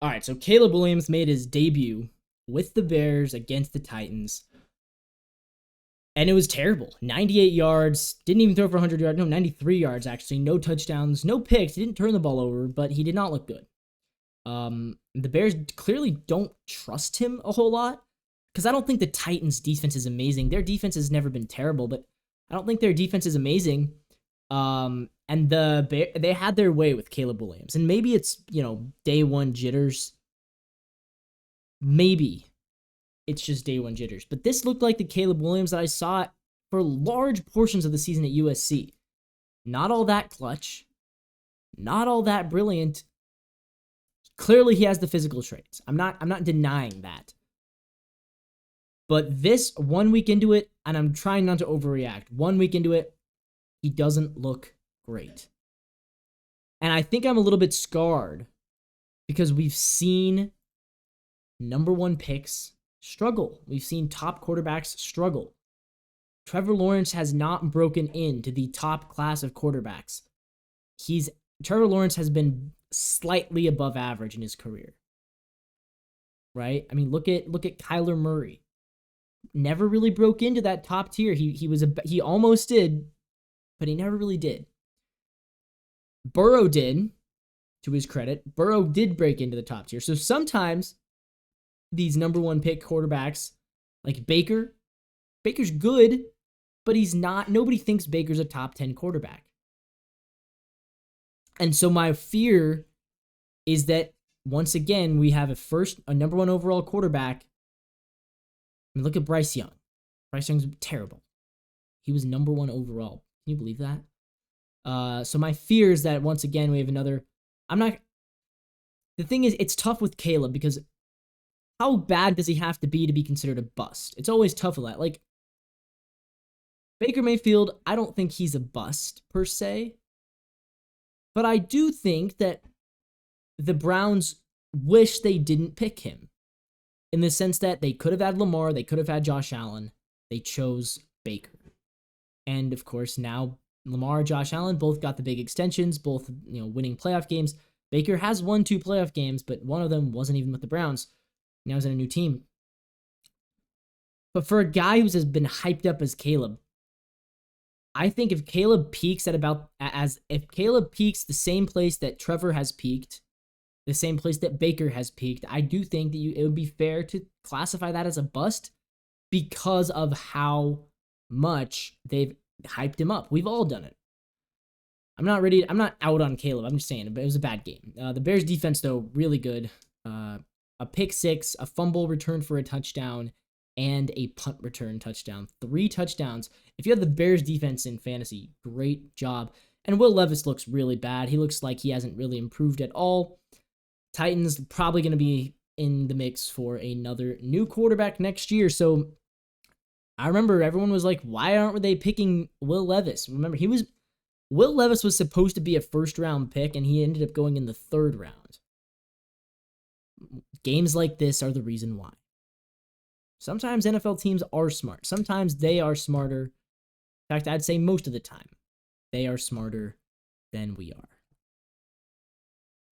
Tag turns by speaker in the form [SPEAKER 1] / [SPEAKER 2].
[SPEAKER 1] All right, so Caleb Williams made his debut with the Bears against the Titans, and it was terrible. 98 yards, didn't even throw for 100 yards. No, 93 yards, actually. No touchdowns, no picks. He didn't turn the ball over, but he did not look good. The Bears clearly don't trust him a whole lot because I don't think the Titans' defense is amazing. Their defense has never been terrible, but I don't think their defense is amazing. And they had their way with Caleb Williams, and maybe it's day one jitters. Maybe it's just day one jitters, but this looked like the Caleb Williams that I saw for large portions of the season at USC. Not all that clutch, not all that brilliant. Clearly, he has the physical traits. I'm not denying that. But this 1 week into it, and I'm trying not to overreact. 1 week into it, he doesn't look great. And I think I'm a little bit scarred because we've seen number one picks struggle. We've seen top quarterbacks struggle. Trevor Lawrence has not broken into the top class of quarterbacks. Trevor Lawrence has been slightly above average in his career. Right? I mean, look at Kyler Murray. Never really broke into that top tier. He almost did, but he never really did. Burrow did, to his credit. Burrow did break into the top tier. So sometimes these number one pick quarterbacks, like Baker's good, but he's not. Nobody thinks Baker's a top 10 quarterback. And so my fear is that once again, we have a number one overall quarterback. I mean, look at Bryce Young. Bryce Young's terrible. He was number one overall. Can you believe that? So my fear is that once again, we have another. The thing is, it's tough with Caleb because how bad does he have to be considered a bust? It's always tough with that. Like, Baker Mayfield, I don't think he's a bust per se. But I do think that the Browns wish they didn't pick him. In the sense that they could have had Lamar, they could have had Josh Allen. They chose Baker. And of course, now Lamar, Josh Allen both got the big extensions, both winning playoff games. Baker has won 2 playoff games, but one of them wasn't even with the Browns. Now he's in a new team. But for a guy who's been hyped up as Caleb, I think if Caleb peaks if Caleb peaks the same place that Trevor has peaked, the same place that Baker has peaked, I do think that it would be fair to classify that as a bust because of how much they've hyped him up. We've all done it. I'm not out on Caleb. I'm just saying, but it was a bad game. The Bears defense, though, really good. A pick six, a fumble return for a touchdown, and a punt return touchdown. 3 touchdowns. If you have the Bears defense in fantasy, great job. And Will Levis looks really bad. He looks like he hasn't really improved at all. Titans probably going to be in the mix for another new quarterback next year. So I remember everyone was like, why aren't they picking Will Levis? Remember, Will Levis was supposed to be a first-round pick, and he ended up going in the 3rd round. Games like this are the reason why. Sometimes NFL teams are smart. Sometimes they are smarter. In fact, I'd say most of the time, they are smarter than we are.